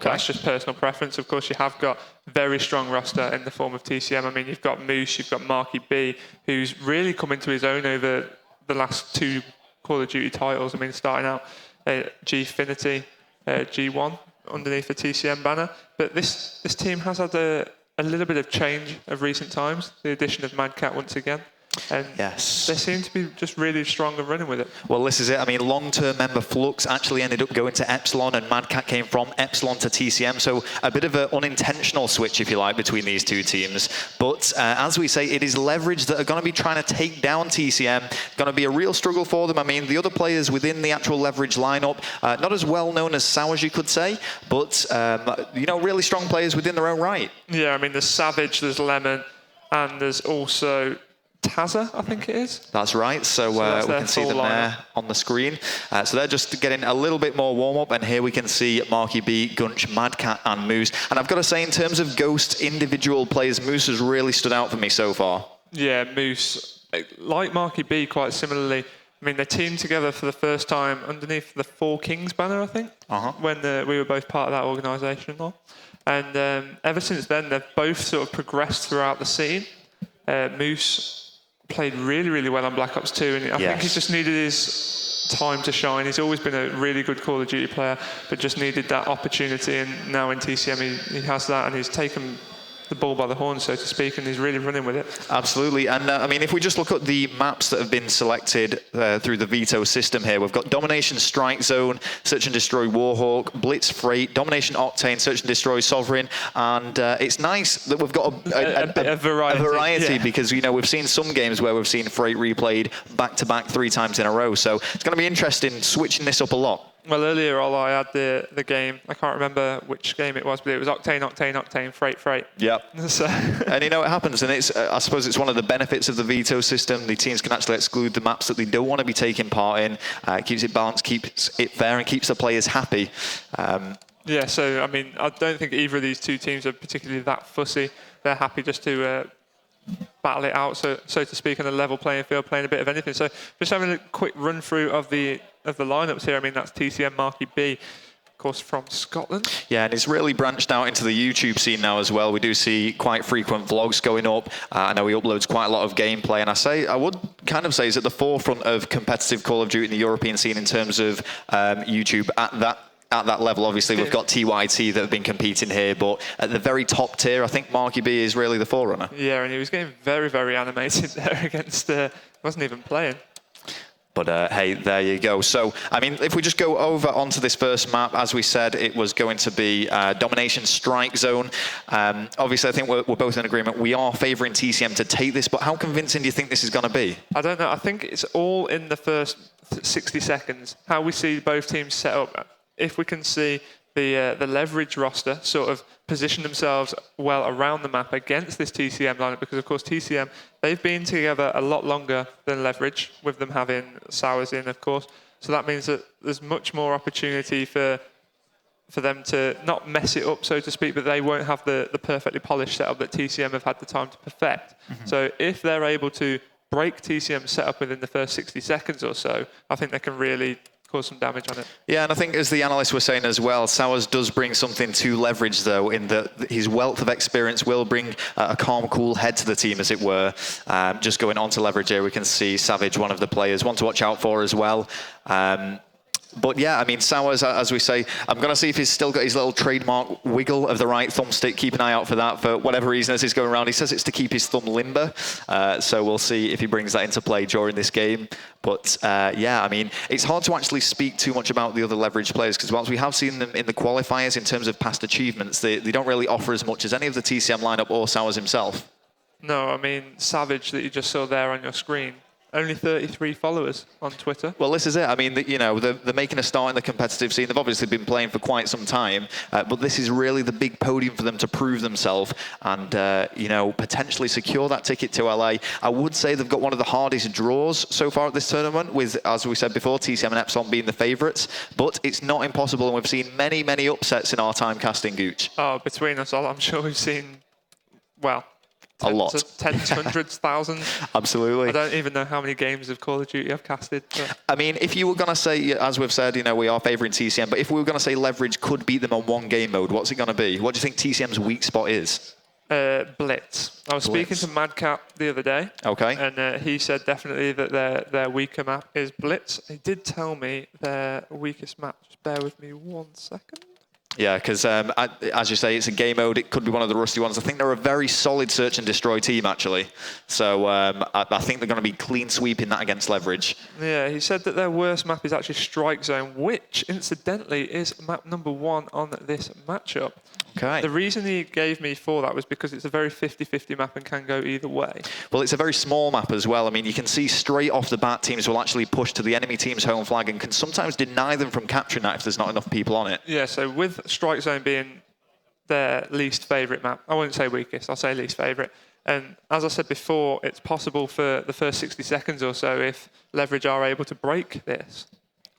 that's just personal preference. Of course, you have got very strong roster in the form of TCM. I mean, you've got Moose, you've got Marky B, who's really come into his own over the last 2 Call of Duty titles. I mean, starting out Gfinity, G1 underneath the TCM banner. But this team has had a little bit of change of recent times. The addition of Madcat once again. And yes, they seem to be just really strong and running with it. Well, this is it. I mean, long-term member Flux actually ended up going to Epsilon, and Madcat came from Epsilon to TCM. So a bit of an unintentional switch, if you like, between these 2 teams. But as we say, it is Leverage that are going to be trying to take down TCM. Going to be a real struggle for them. I mean, the other players within the actual Leverage lineup, not as well known as Sours, you could say, but you know, really strong players within their own right. Yeah, I mean, there's Savage, there's Lemon, and there's also Tazza, I think it is. That's right. So we can see them there on the screen. So they're just getting a little bit more warm-up, and here we can see Marky B, Gunch, Madcat, and Moose. And I've got to say, in terms of Ghost individual players, Moose has really stood out for me so far. Yeah, Moose, like Marky B, quite similarly. I mean, they teamed together for the first time underneath the 4 Kings banner, I think, when we were both part of that organisation. And ever since then, they've both sort of progressed throughout the scene. Moose played really, really well on Black Ops 2, and I think he's just needed his time to shine. He's always been a really good Call of Duty player, but just needed that opportunity, and now in TCM he has that, and he's taken the ball by the horn, so to speak, and he's really running with it. Absolutely. And I mean, if we just look at the maps that have been selected through the veto system here, we've got Domination Strike Zone, Search and Destroy Warhawk, Blitz Freight, Domination Octane, Search and Destroy Sovereign, and it's nice that we've got a variety because, you know, we've seen some games where we've seen Freight replayed back-to-back 3 times in a row, so it's going to be interesting switching this up a lot. Well, earlier I had the game. I can't remember which game it was, but it was Octane, Octane, Octane, Freight, Freight. Yep. So and you know it happens, and it's I suppose it's one of the benefits of the veto system. The teams can actually exclude the maps that they don't want to be taking part in. Keeps it balanced, keeps it fair, and keeps the players happy. Yeah. So I mean, I don't think either of these 2 teams are particularly that fussy. They're happy just to battle it out, so to speak, on a level playing field, playing a bit of anything. So just having a quick run through of the lineups here. I mean, that's TCM, Marky B, of course, from Scotland. Yeah, and it's really branched out into the YouTube scene now as well. We do see quite frequent vlogs going up. I know he uploads quite a lot of gameplay, and I would kind of say he's at the forefront of competitive Call of Duty in the European scene in terms of YouTube at that level. Obviously, we've got TYT that have been competing here, but at the very top tier, I think Marky B is really the forerunner. Yeah, and he was getting very, very animated there against, wasn't even playing. But hey, there you go. So, I mean, if we just go over onto this first map, as we said, it was going to be Domination Strike Zone. Obviously, I think we're both in agreement. We are favouring TCM to take this, but how convincing do you think this is going to be? I don't know. I think it's all in the first 60 seconds, how we see both teams set up. If we can see the Leverage roster sort of position themselves well around the map against this TCM lineup, because of course TCM, they've been together a lot longer than Leverage, with them having Sours in, of course. So that means that there's much more opportunity for them to not mess it up, so to speak, but they won't have the perfectly polished setup that TCM have had the time to perfect. So if they're able to break TCM's setup within the first 60 seconds or so, I think they can really cause some damage on it. Yeah, and I think as the analysts were saying as well, Sours does bring something to Leverage, though, in that his wealth of experience will bring a calm, cool head to the team, as it were. Just going on to Leverage here, we can see Savage, one of the players, one to watch out for as well. But yeah, I mean, Sours, as we say, I'm going to see if he's still got his little trademark wiggle of the right thumbstick. Keep an eye out for that for whatever reason as he's going around. He says it's to keep his thumb limber. So we'll see if he brings that into play during this game. But yeah, I mean, it's hard to actually speak too much about the other Leverage players, because whilst we have seen them in the qualifiers in terms of past achievements, they don't really offer as much as any of the TCM lineup or Sours himself. No, I mean, Savage that you just saw there on your screen, only 33 followers on Twitter. Well, this is it. I mean, you know, they're making a start in the competitive scene. They've obviously been playing for quite some time, but this is really the big podium for them to prove themselves and, you know, potentially secure that ticket to LA. I would say they've got one of the hardest draws so far at this tournament, with, as we said before, TCM and Epsilon being the favourites, but it's not impossible, and we've seen many, many upsets in our time casting, Gooch. Oh, between us all, I'm sure we've seen, well, A lot. Tens, hundreds, thousands. Absolutely. I don't even know how many games of Call of Duty I've casted. But. I mean, if you were going to say, as we've said, we are favouring TCM, but if we were going to say Leverage could beat them on one game mode, what's it going to be? What do you think TCM's weak spot is? Blitz. I was speaking to Madcap the other day. Okay. And he said definitely that their weaker map is Blitz. He did tell me their weakest map. Just bear with me 1 second. Yeah, because as you say, it's a game mode. It could be one of the rusty ones. I think they're a very solid search and destroy team, actually. So I think they're going to be clean sweeping that against Leverage. Yeah, he said that their worst map is actually Strike Zone, which, incidentally, is map number 1 on this matchup. Okay. The reason he gave me for that was because it's a very 50-50 map and can go either way. Well, it's a very small map as well. I mean, you can see straight off the bat teams will actually push to the enemy team's home flag and can sometimes deny them from capturing that if there's not enough people on it. Yeah, so with Strike Zone being their least favourite map, I wouldn't say weakest, I'll say least favourite. And as I said before, it's possible for the first 60 seconds or so if Leverage are able to break this.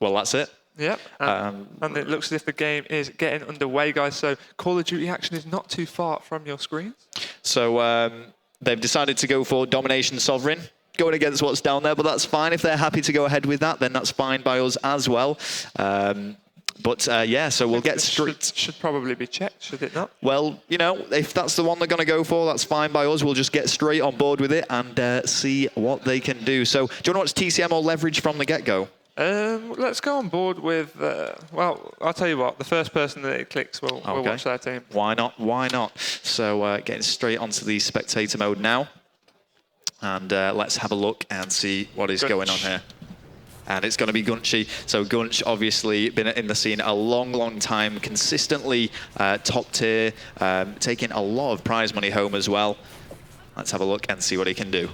Well, that's it. Yep, and it looks as if the game is getting underway, guys. So Call of Duty action is not too far from your screens. So they've decided to go for Domination Sovereign, going against what's down there, but that's fine. If they're happy to go ahead with that, then that's fine by us as well. Yeah, so we'll get straight. Should probably be checked, should it not? Well, if that's the one they're going to go for, that's fine by us. We'll just get straight on board with it and see what they can do. So do you want to watch TCM or Leverage from the get-go? Let's go on board with, well, I'll tell you what, the first person that it clicks will watch their team. Why not? Why not? So getting straight onto the spectator mode now. And let's have a look and see what is going on here. And it's going to be Gunchy. So Gunch, obviously, been in the scene a long, long time, consistently top tier, taking a lot of prize money home as well. Let's have a look and see what he can do.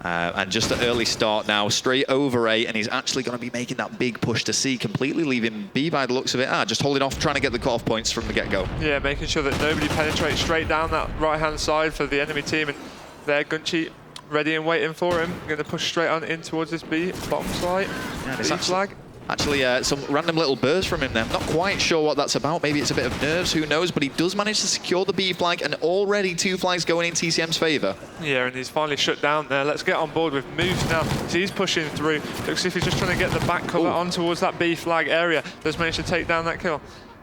And just an early start now, straight over A, and he's actually going to be making that big push to C, completely leaving B by the looks of it. Just holding off, trying to get the cut-off points from the get-go. Yeah, making sure that nobody penetrates straight down that right-hand side for the enemy team. And there, Gunchy ready and waiting for him. Going to push straight on in towards this B bottom side. Yeah, B flag. Actually, some random little burst from him there. Not quite sure what that's about. Maybe it's a bit of nerves, who knows? But he does manage to secure the B flag, and already 2 flags going in TCM's favour. Yeah, and he's finally shut down there. Let's get on board with Moose now. So he's pushing through. Looks as if he's just trying to get the back cover on towards that B flag area. Does manage to take down that kill.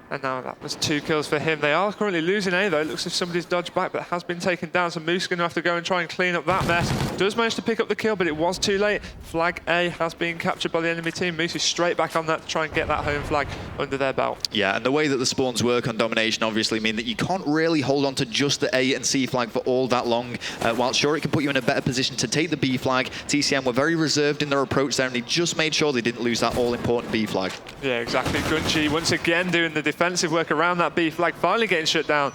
And now that was 2 kills for him. They are currently losing A, though. It looks as if somebody's dodged back, but has been taken down. So Moose is going to have to go and try and clean up that mess. Does manage to pick up the kill, but it was too late. Flag A has been captured by the enemy team. Moose is straight back on that to try and get that home flag under their belt. Yeah, and the way that the spawns work on Domination obviously mean that you can't really hold on to just the A and C flag for all that long. While sure, it can put you in a better position to take the B flag, TCM were very reserved in their approach there, and they just made sure they didn't lose that all-important B flag. Yeah, exactly. Gunchy once again doing the defensive work around that B flag, finally getting shut down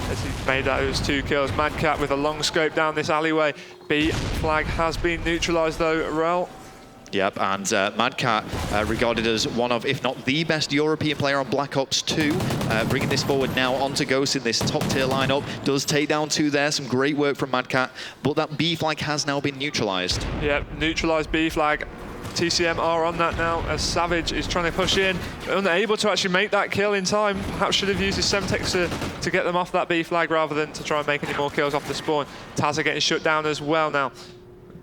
as he made those 2 kills. Madcap with a long scope down this alleyway. B flag has been neutralised though, Rel. Yep, and Madcat, regarded as one of, if not the best European player on Black Ops 2, bringing this forward now onto Ghost in this top-tier lineup. Does take down 2 there, some great work from Madcat, but that B flag has now been neutralised. Yep, neutralised B flag. TCM are on that now as Savage is trying to push in, unable to actually make that kill in time. Perhaps should have used his Semtex to get them off that B flag rather than to try and make any more kills off the spawn. Tazza getting shut down as well now.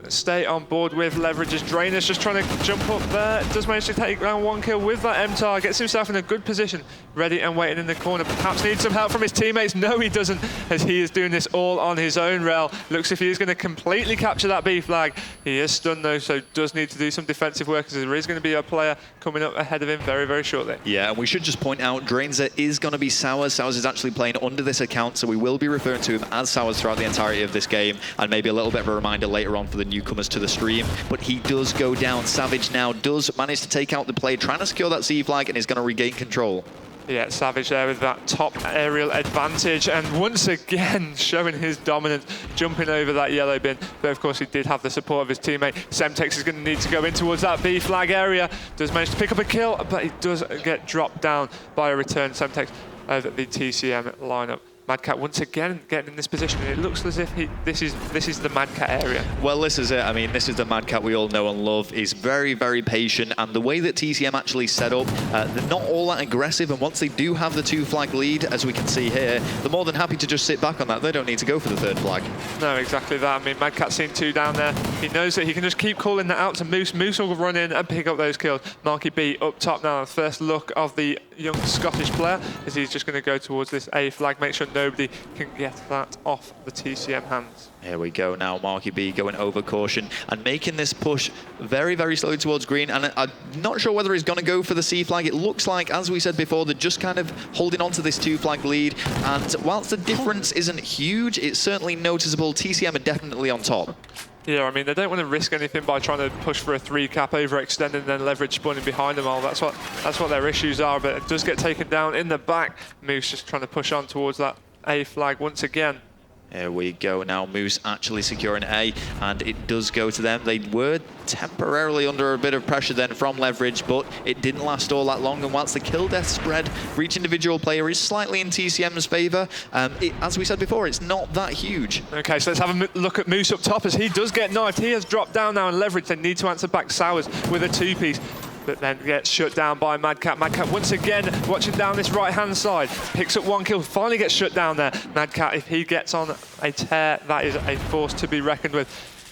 Stay on board with Leverage's Drainer's just trying to jump up there. Does manage to take down 1 kill with that MTAR. Gets himself in a good position, ready and waiting in the corner. Perhaps needs some help from his teammates. No, he doesn't, as he is doing this all on his own, Rel. Looks if he is going to completely capture that B flag. He is stunned though, so does need to do some defensive work, as there is going to be a player coming up ahead of him very, very shortly. Yeah, and we should just point out, Drainzer is going to be Sours. Sours is actually playing under this account, so we will be referring to him as Sours throughout the entirety of this game, and maybe a little bit of a reminder later on for the newcomers to the stream. But he does go down. Savage now does manage to take out the play, trying to secure that C flag, and is going to regain control. Yeah, Savage there with that top aerial advantage, and once again showing his dominance, jumping over that yellow bin. But of course he did have the support of his teammate. Semtex is going to need to go in towards that B flag area. Does manage to pick up a kill, but he does get dropped down by a return Semtex of the TCM lineup. Mad Cat once again getting in this position. It looks as if this is the Mad Cat area. Well, this is it. I mean, this is the Mad Cat we all know and love. He's very, very patient, and the way that TCM actually set up, they're not all that aggressive, and once they do have the 2-flag lead, as we can see here, they're more than happy to just sit back on that. They don't need to go for the 3rd flag. No, exactly that. I mean, Mad Cat's seen 2 down there. He knows that he can just keep calling that out to Moose. Moose will run in and pick up those kills. Marky B up top now. First look of the young Scottish player is he's just going to go towards this A flag, make sure nobody can get that off the TCM hands. Here we go now, Marky B going over caution and making this push very, very slowly towards green. And I'm not sure whether he's going to go for the C flag. It looks like, as we said before, they're just kind of holding on to this 2-flag lead. And whilst the difference isn't huge, it's certainly noticeable. TCM are definitely on top. Yeah, I mean, they don't want to risk anything by trying to push for a 3-cap, overextending and then leverage spawning behind them all. That's what their issues are, but it does get taken down in the back. Moose just trying to push on towards that A flag once again. Here we go now, Moose actually securing A, and it does go to them. They were temporarily under a bit of pressure then from leverage, but it didn't last all that long. And whilst the kill death spread for each individual player is slightly in TCM's favour, as we said before, it's not that huge. Okay, so let's have a look at Moose up top as he does get knifed. He has dropped down now, and leverage they need to answer back Sowers with a 2-piece. But then gets shut down by Mad Cat. Mad Cat once again watching down this right-hand side. Picks up 1 kill, finally gets shut down there. Mad Cat, if he gets on a tear, that is a force to be reckoned with.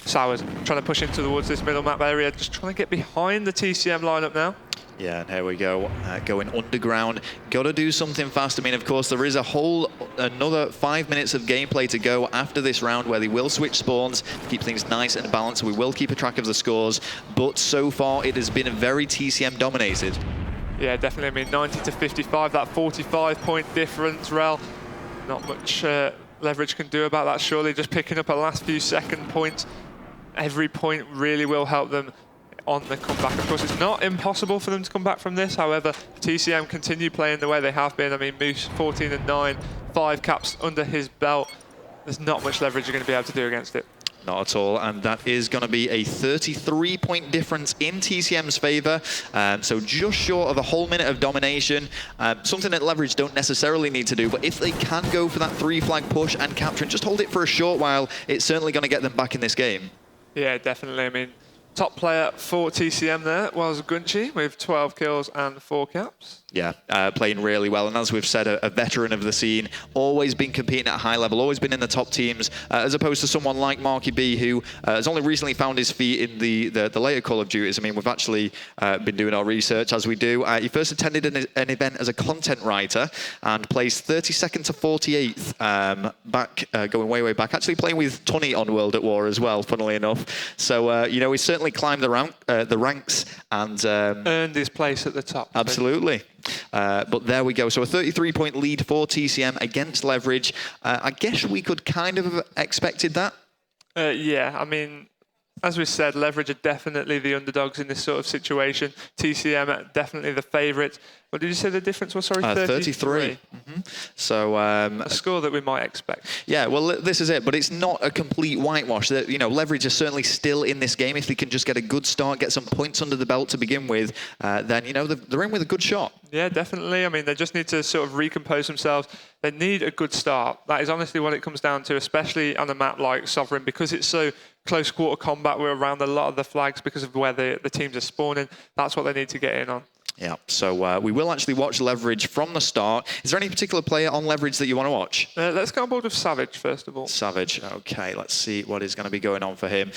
Sowers trying to push in towards this middle map area, just trying to get behind the TCM lineup now. Yeah, and here we go, going underground. Got to do something fast. I mean, of course, there is another 5 minutes of gameplay to go after this round where they will switch spawns, keep things nice and balanced. We will keep a track of the scores, but so far it has been very TCM dominated. Yeah, definitely. I mean, 90 to 55, that 45-point difference, Rel. Not much leverage can do about that, surely. Just picking up a last few second points. Every point really will help them on the comeback. Of course, it's not impossible for them to come back from this. However, TCM continue playing the way they have been. I mean, Moose 14 and 9, 5 caps under his belt. There's not much leverage you're going to be able to do against it. Not at all, and that is going to be a 33-point difference in TCM's favour. So just short of a whole minute of domination. Something that leverage don't necessarily need to do, but if they can go for that 3-flag push and capture and just hold it for a short while, it's certainly going to get them back in this game. Yeah, definitely. I mean, top player for TCM there was Gunchi with 12 kills and 4 caps. Yeah, playing really well. And as we've said, a veteran of the scene, always been competing at a high level, always been in the top teams, as opposed to someone like Marky B, who has only recently found his feet in the later Call of Duties. I mean, we've actually been doing our research as we do. He first attended an event as a content writer and placed 32nd to 48th back, going way, way back. Actually playing with Tunny on World at War as well, funnily enough. So, you know, he's certainly climbed the ranks and earned his place at the top. Absolutely. But there we go. So a 33-point lead for TCM against leverage. I guess we could kind of have expected that. Yeah, I mean, as we said, leverage are definitely the underdogs in this sort of situation. TCM are definitely the favourites. What did you say the difference was? Sorry, 33. Mm-hmm. So a score that we might expect. Yeah, well, this is it. But it's not a complete whitewash. You know, leverage are certainly still in this game. If they can just get a good start, get some points under the belt to begin with, then, you know, they're in with a good shot. Yeah, definitely. I mean, they just need to sort of recompose themselves. They need a good start. That is honestly what it comes down to, especially on a map like Sovereign, because it's so close quarter combat. We're around a lot of the flags because of where the teams are spawning. That's what they need to get in on. Yeah, so we will actually watch leverage from the start. Is there any particular player on leverage that you want to watch? Let's go on board with Savage, first of all. Savage, okay, let's see what is going to be going on for him.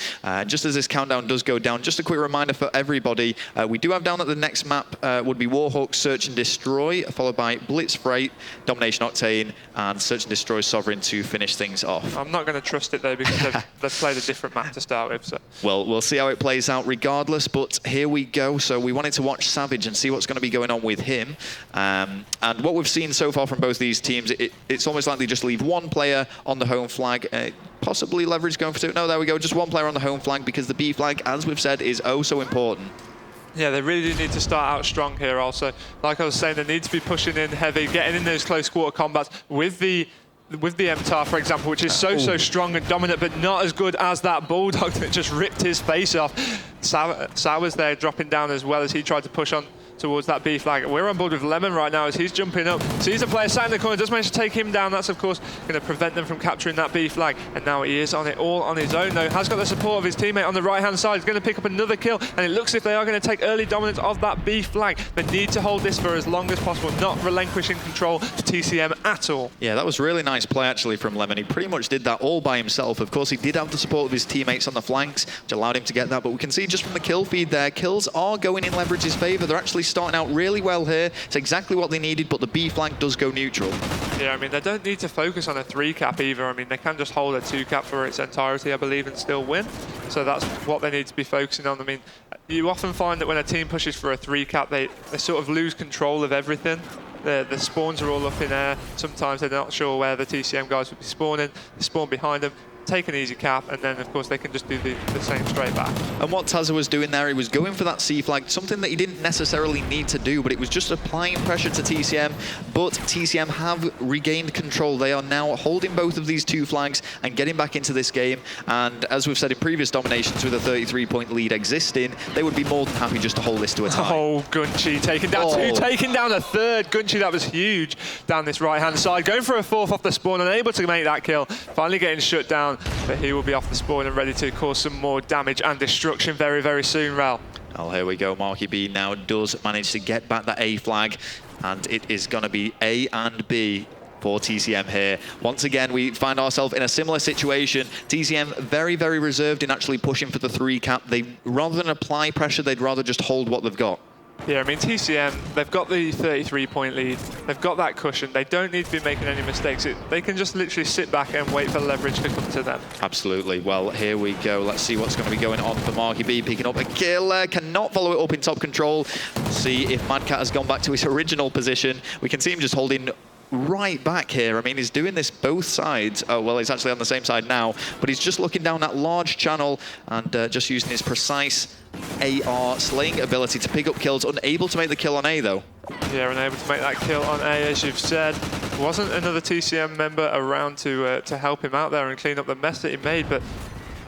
Just as this countdown does go down, just a quick reminder for everybody, we do have down that the next map would be Warhawk Search and Destroy, followed by Blitz Freight, Domination Octane, and Search and Destroy Sovereign to finish things off. I'm not going to trust it, though, because they've played a different map to start with. So. Well, we'll see how it plays out regardless, but here we go. So we wanted to watch Savage and see what's going to be going on with him. And what we've seen so far from both these teams, it's almost like they just leave one player on the home flag, possibly leverage going for 2. No, there we go, just one player on the home flag, because the B flag, as we've said, is oh so important. Yeah, they really do need to start out strong here also. Like I was saying, they need to be pushing in heavy, getting in those close quarter combats with the MTAR, for example, which is so strong and dominant, but not as good as that Bulldog that just ripped his face off. Sowers there dropping down as well as he tried to push on towards that B flag. We're on board with Lemon right now as he's jumping up. Sees a player sat in the corner, does manage to take him down. That's, of course, going to prevent them from capturing that B flag. And now he is on it all on his own, though. Has got the support of his teammate on the right-hand side. He's going to pick up another kill, and it looks as if they are going to take early dominance of that B flag. They need to hold this for as long as possible, not relinquishing control to TCM at all. Yeah, that was really nice play, actually, from Lemon. He pretty much did that all by himself. Of course, he did have the support of his teammates on the flanks, which allowed him to get that. But we can see just from the kill feed there, kills are going in Leverage's favour. They're actually starting out really well here. It's exactly what they needed, but the B flag does go neutral. Yeah, I mean, they don't need to focus on a 3-cap either. I mean, they can just hold a 2-cap for its entirety, I believe, and still win. So that's what they need to be focusing on. I mean, you often find that when a team pushes for a 3-cap, they sort of lose control of everything. The spawns are all up in air. Sometimes they're not sure where the TCM guys would be spawning. They spawn behind them, take an easy cap, and then, of course, they can just do the same straight back. And what Tazza was doing there, he was going for that C flag, something that he didn't necessarily need to do, but it was just applying pressure to TCM. But TCM have regained control. They are now holding both of these 2 flags and getting back into this game. And as we've said in previous dominations, with a 33-point lead existing, they would be more than happy just to hold this to a tie. Oh, Gunchi taking down 2, taking down a 3rd. Gunchi, that was huge down this right-hand side. Going for a 4th off the spawn, unable to make that kill. Finally getting shut down. But he will be off the spawn and ready to cause some more damage and destruction very, very soon, Ral. Oh, here we go. Marky B now does manage to get back that A flag, and it is going to be A and B for TCM here. Once again, we find ourselves in a similar situation. TCM very, very reserved in actually pushing for the 3-cap. They, rather than apply pressure, they'd rather just hold what they've got. Yeah, I mean, TCM, they've got the 33-point lead. They've got that cushion. They don't need to be making any mistakes. They can just literally sit back and wait for leverage to come to them. Absolutely. Well, here we go. Let's see what's going to be going on for Marky B. Picking up a kill. Cannot follow it up in top control. See if Madcat has gone back to his original position. We can see him just holding right back here. I mean, he's doing this both sides. Oh, well, he's actually on the same side now, but he's just looking down that large channel and just using his precise AR slaying ability to pick up kills. Unable to make the kill on A, though. Yeah, unable to make that kill on A, as you've said. Wasn't another TCM member around to help him out there and clean up the mess that he made, but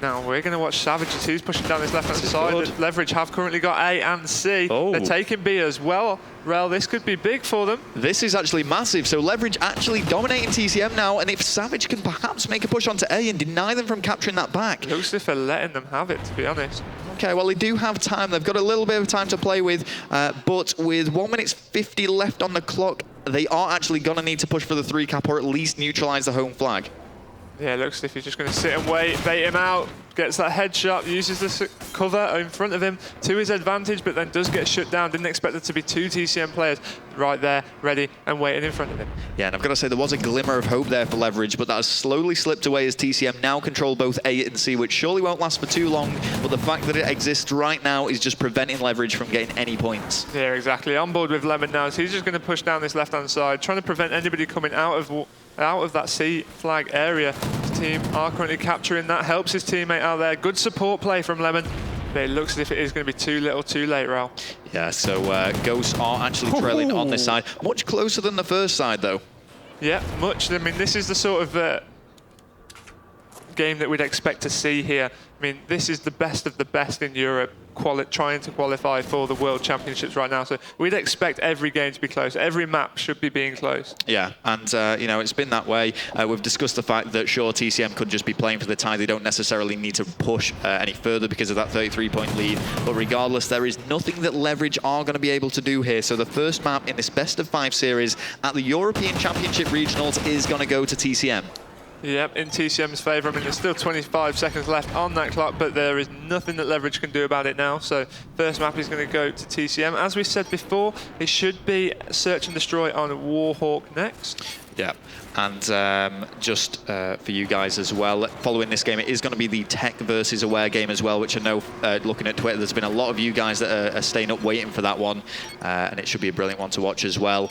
now we're going to watch Savage as he's pushing down this left-hand side. Leverage have currently got A and C. Oh. They're taking B as well. Rel, this could be big for them. This is actually massive. So Leverage actually dominating TCM now, and if Savage can perhaps make a push onto A and deny them from capturing that back. Looks as if they're letting them have it, to be honest. Okay, well, they do have time. They've got a little bit of time to play with, but with 1 minute 50 left on the clock, they are actually going to need to push for the 3-cap or at least neutralize the home flag. Yeah, looks as if he's just going to sit and wait, bait him out, gets that headshot, uses the cover in front of him to his advantage, but then does get shut down. Didn't expect there to be 2 TCM players right there, ready and waiting in front of him. Yeah, and I've got to say, there was a glimmer of hope there for Leverage, but that has slowly slipped away as TCM now control both A and C, which surely won't last for too long, but the fact that it exists right now is just preventing Leverage from getting any points. Yeah, exactly. On board with Lemon now, so he's just going to push down this left-hand side, trying to prevent anybody coming out of that C flag area. His team are currently capturing that, helps his teammate out there. Good support play from Lemon, but it looks as if it is going to be too little too late, Raul. Yeah, so Ghosts are actually trailing on this side. Much closer than the first side, though. Yeah, much. I mean, this is the sort of game that we'd expect to see here. I mean, this is the best of the best in Europe trying to qualify for the World Championships right now. So we'd expect every game to be close. Every map should be being close. Yeah, and you know, it's been that way. We've discussed the fact that sure, TCM could just be playing for the tie. They don't necessarily need to push any further because of that 33-point lead. But regardless, there is nothing that Leverage are going to be able to do here. So the first map in this best-of-5 series at the European Championship Regionals is going to go to TCM. Yep, in TCM's favour. I mean, there's still 25 seconds left on that clock, but there is nothing that Leverage can do about it now. So first map is going to go to TCM. As we said before, it should be Search and Destroy on Warhawk next. Yeah, and just for you guys as well, following this game, it is going to be the Tech versus Aware game as well, which I know, looking at Twitter, there's been a lot of you guys that are staying up waiting for that one, and it should be a brilliant one to watch as well.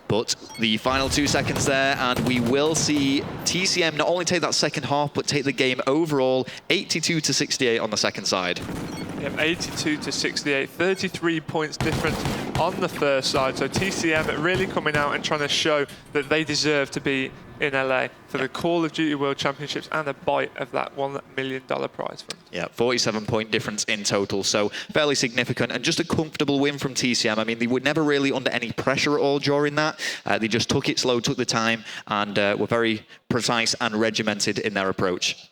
But the final 2 seconds there, and we will see TCM not only take that second half, but take the game overall, 82-68 on the second side. Yeah, Yep, 82 to 68, 33 points difference on the first side. So TCM really coming out and trying to show that they deserve to be in LA for the Call of Duty World Championships and a bite of that $1 million prize fund. Yeah, 47-point difference in total, so fairly significant and just a comfortable win from TCM. I mean, they were never really under any pressure at all during that. They just took it slow, took the time, and were very precise and regimented in their approach.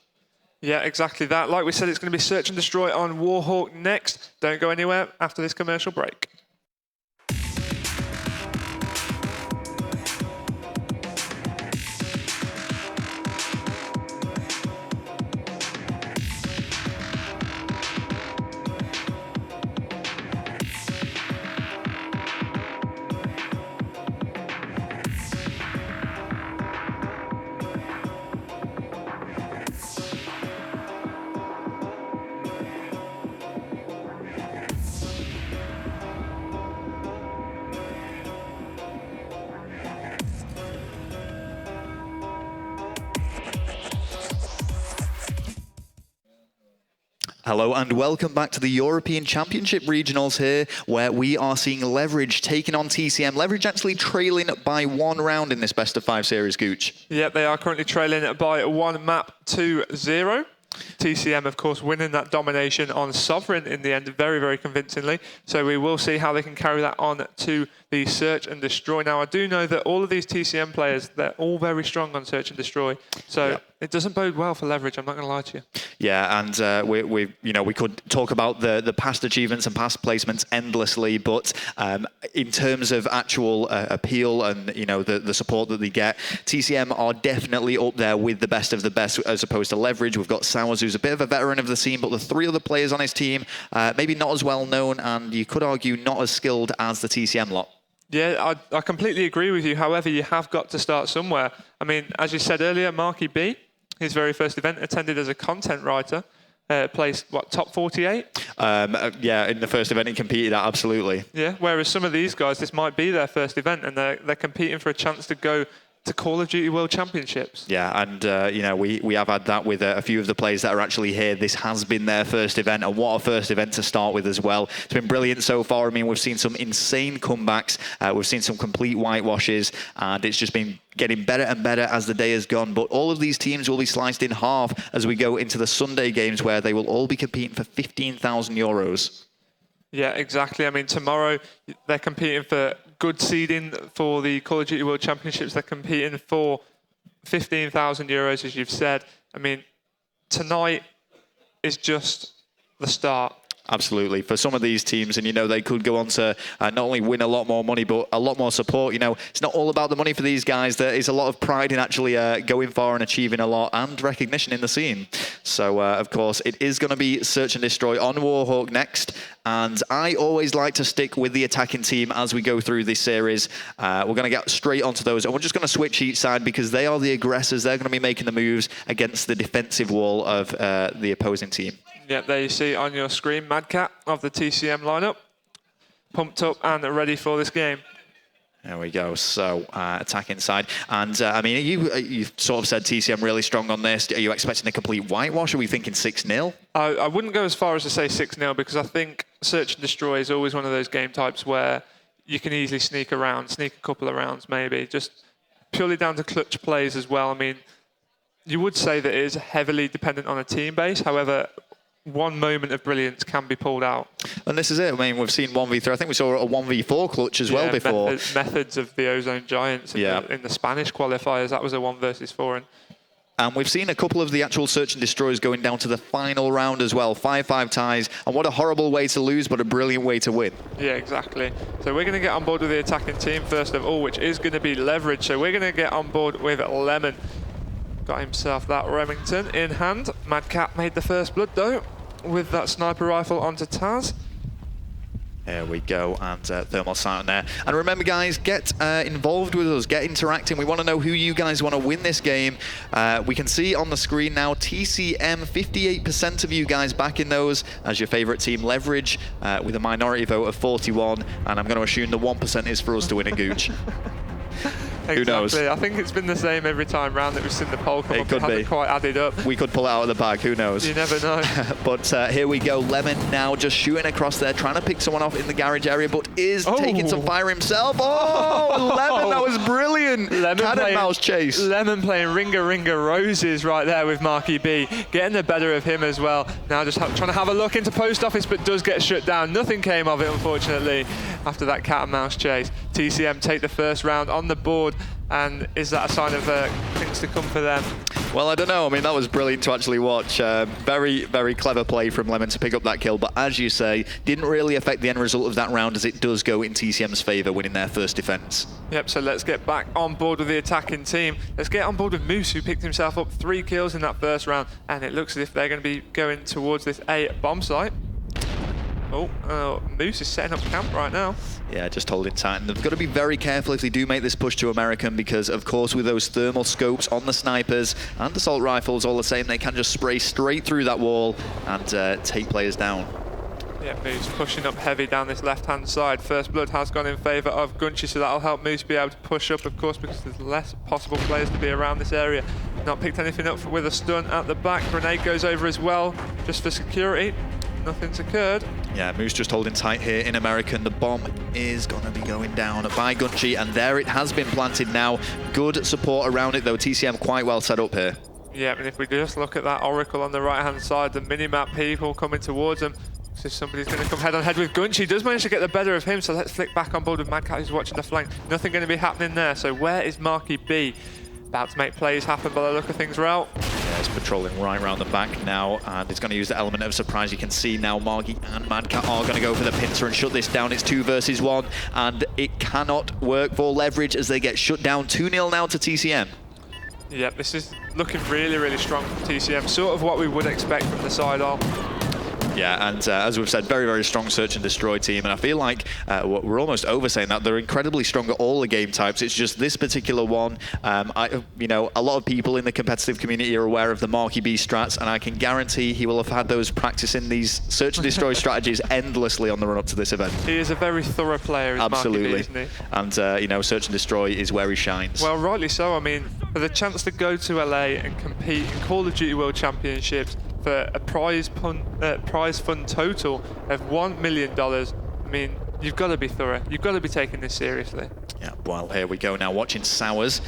Yeah, exactly that. Like we said, it's going to be Search and Destroy on Warhawk next. Don't go anywhere after this commercial break. Hello and welcome back to the European Championship Regionals here, where we are seeing Leverage taking on TCM. Leverage actually trailing by 1 round in this best of 5 series, Gooch. Yep, they are currently trailing by 1 map to 0. TCM, of course, winning that domination on Sovereign in the end very, very convincingly. So we will see how they can carry that on to the Search and Destroy. Now, I do know that all of these TCM players, they're all very strong on Search and Destroy. So it doesn't bode well for Leverage, I'm not going to lie to you. Yeah, and we could talk about the past achievements and past placements endlessly, but in terms of actual appeal and the support that they get, TCM are definitely up there with the best of the best as opposed to Leverage. We've got Sowers, who's a bit of a veteran of the scene, but the 3 other players on his team, maybe not as well known, and you could argue not as skilled as the TCM lot. Yeah, I completely agree with you. However, you have got to start somewhere. I mean, as you said earlier, Marky B, his very first event, attended as a content writer, placed, what, top 48? Yeah, in the first event he competed at, absolutely. Yeah, whereas some of these guys, this might be their first event, and they're competing for a chance to go to Call of Duty World Championships. Yeah, and we have had that with a few of the players that are actually here. This has been their first event, and what a first event to start with as well. It's been brilliant so far. I mean, we've seen some insane comebacks. We've seen some complete whitewashes, and it's just been getting better and better as the day has gone. But all of these teams will be sliced in half as we go into the Sunday games, where they will all be competing for 15,000 euros. Yeah, exactly. I mean, tomorrow they're competing for good seeding for the Call of Duty World Championships. They're competing for 15,000 euros, as you've said. I mean, tonight is just the start. Absolutely. For some of these teams, and they could go on to not only win a lot more money, but a lot more support. It's not all about the money for these guys. There is a lot of pride in actually going far and achieving a lot, and recognition in the scene. So, of course, it is going to be Search and Destroy on Warhawk next. And I always like to stick with the attacking team as we go through this series. We're going to get straight onto those, and we're just going to switch each side because they are the aggressors. They're going to be making the moves against the defensive wall of the opposing team. Yep, there you see on your screen, Madcat of the TCM lineup, pumped up and ready for this game. There we go. So attacking side, and I mean, you sort of said TCM really strong on this. Are you expecting a complete whitewash? Are we thinking 6-0? I wouldn't go as far as to say 6-0 because I think Search and Destroy is always one of those game types where you can easily sneak a couple of rounds maybe, just purely down to clutch plays as well. I mean, you would say that it is heavily dependent on a team base. However, one moment of brilliance can be pulled out. And this is it. I mean, we've seen 1v3. I think we saw a 1v4 clutch as well before. Methods of the Ozone Giants in the Spanish qualifiers. That was a 1 versus 4. And we've seen a couple of the actual Search and Destroys going down to the final round as well. 5-5 ties. And what a horrible way to lose, but a brilliant way to win. Yeah, exactly. So we're going to get on board with the attacking team first of all, which is going to be Leverage. So we're going to get on board with Lemon. Got himself that Remington in hand. Madcat made the first blood though, with that sniper rifle onto Taz. There we go, and thermal sight on there. And remember, guys, get involved with us, get interacting. We want to know who you guys want to win this game. We can see on the screen now, TCM, 58% of you guys backing those as your favorite team. Leverage with a minority vote of 41, and I'm going to assume the 1% is for us to win a Gooch. Who knows? Exactly. I think it's been the same every time round that we've seen the poll come up. Could it hasn't be. quite added up. We could pull it out of the bag. Who knows? You never know. But here we go. Lemon now just shooting across there, trying to pick someone off in the garage area, but is taking some fire himself. Oh, Lemon, that was brilliant. Cat and mouse chase. Lemon playing Ringa Roses right there with Marky B, getting the better of him as well. Now just trying to have a look into post office, but does get shut down. Nothing came of it, unfortunately, after that cat and mouse chase. TCM take the first round on the board, and is that a sign of things to come for them? Well, I don't know. I mean, that was brilliant to actually watch. Very, very clever play from Lemon to pick up that kill, but as you say, didn't really affect the end result of that round, as it does go in TCM's favour, winning their first defence. Yep, so let's get back on board with the attacking team. Let's get on board with Moose, who picked himself up 3 kills in that first round, and it looks as if they're going to be going towards this A bomb site. Moose is setting up camp right now. Yeah, just holding tight. And they've got to be very careful if they do make this push to American, because, of course, with those thermal scopes on the snipers and assault rifles all the same, they can just spray straight through that wall and take players down. Yeah, Moose pushing up heavy down this left-hand side. First blood has gone in favour of Gunchy, so that'll help Moose be able to push up, of course, because there's less possible players to be around this area. Not picked anything up with a stun at the back. Grenade goes over as well, just for security. Nothing's occurred. Yeah, Moose just holding tight here in American. The bomb is going to be going down by Gunchy, and there it has been planted now. Good support around it, though. TCM quite well set up here. Yeah, and if we just look at that Oracle on the right-hand side, the mini-map people coming towards them, so somebody's going to come head-on-head with Gunchy. Does manage to get the better of him, so let's flick back on board with Madcat, who's watching the flank. Nothing going to be happening there, so where is Marky B? About to make plays happen by the look of things, Rel. Yeah, he's patrolling right around the back now, and he's going to use the element of surprise. You can see now Margie and Madcat are going to go for the pincer and shut this down. It's 2 versus 1, and it cannot work for Leverage as they get shut down. 2-0 now to TCM. Yep, this is looking really, really strong from TCM. Sort of what we would expect from the side all. Yeah, and as we've said, very, very strong search and destroy team. And I feel like we're almost over saying that they're incredibly strong at all the game types. It's just this particular one. You know, a lot of people in the competitive community are aware of the Marky B strats, and I can guarantee he will have had those practicing these search and destroy strategies endlessly on the run up to this event. He is a very thorough player, absolutely, Marky B, isn't he? And you know, search and destroy is where he shines. Well, rightly so. I mean, for the chance to go to LA and compete in Call of Duty World Championships for a prize fund total of $1 million. I mean, you've got to be thorough. You've got to be taking this seriously. Yeah, well, here we go now, watching Sours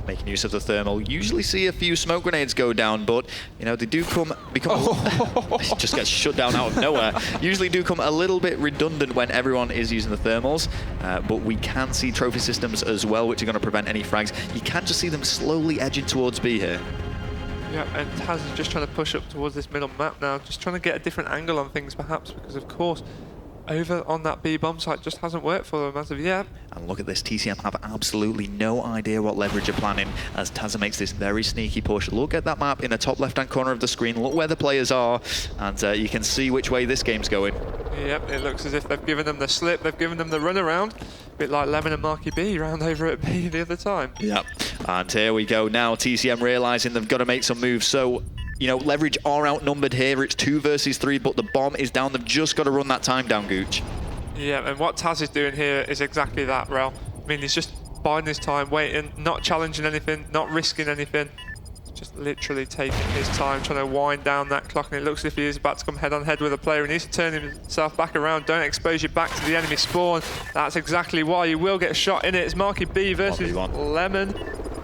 making use of the thermal. Usually see a few smoke grenades go down, but, you know, they do it just gets shut down out of nowhere. Usually do come a little bit redundant when everyone is using the thermals, but we can see trophy systems as well, which are going to prevent any frags. You can just see them slowly edging towards B here. Yeah, and Taz is just trying to push up towards this middle map now, just trying to get a different angle on things perhaps, because of course over on that B bomb site just hasn't worked for them as of yet. And look at this, TCM have absolutely no idea what Leverage are planning as Tazza makes this very sneaky push. Look at that map in the top left-hand corner of the screen, look where the players are, and you can see which way this game's going. Yep, it looks as if they've given them the slip, they've given them the runaround, a bit like Lemon and Marky B round over at B the other time. Yep, and here we go now, TCM realising they've got to make some moves, so you know, Leverage are outnumbered here. It's 2 versus 3, but the bomb is down. They've just got to run that time down, Gooch. Yeah, and what Taz is doing here is exactly that, Rel. I mean, he's just biding his time, waiting, not challenging anything, not risking anything. Just literally taking his time, trying to wind down that clock, and it looks as if he is about to come head-on-head with a player. He needs to turn himself back around. Don't expose your back to the enemy spawn. That's exactly why you will get a shot in it. It's Marky B versus Lemon.